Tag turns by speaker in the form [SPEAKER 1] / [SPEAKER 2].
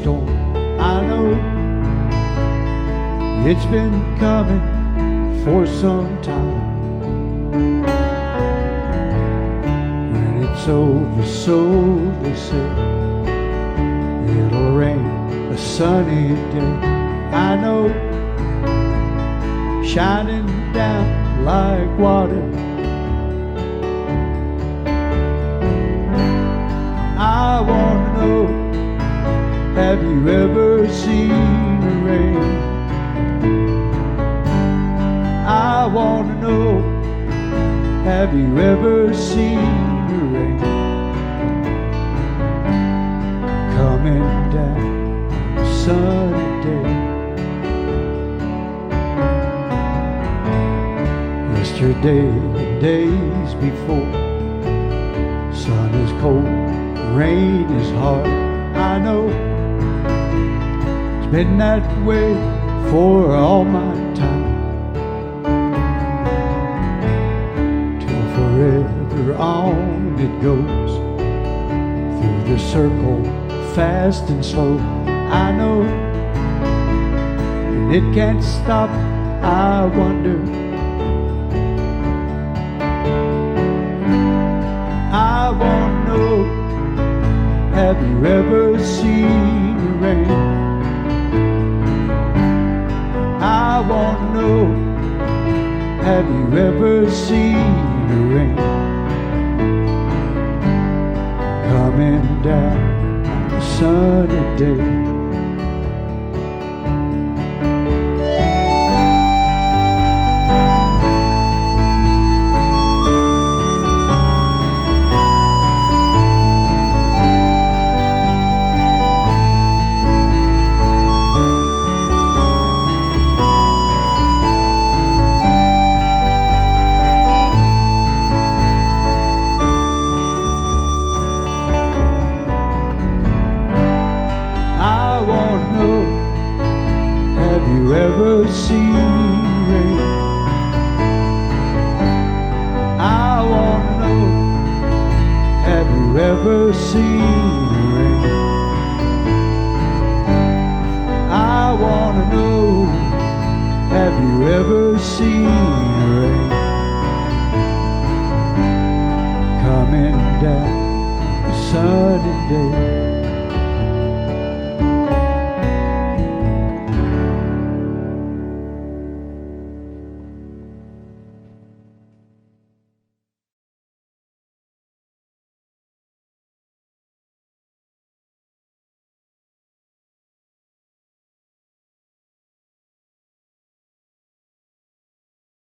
[SPEAKER 1] storm. I know it's been coming for some time. When it's over, so they say, it'll rain a sunny day. I know, shining down like water. I wanna know, have you ever seen the rain? I wanna know, have you ever seen the rain coming down on a sunny day? Yesterday and days before, sun is cold, rain is hard. I know it's been that way for all my time. Till forever on it goes, through the circle, fast and slow. I know, and it can't stop. I wonder, I wanna know, have you ever seen the rain? I wanna know, have you ever seen the rain coming down on a sunny day? Have you ever seen rain? I wanna know, have you ever seen rain? I wanna know, have you ever seen rain coming down on a sunny day?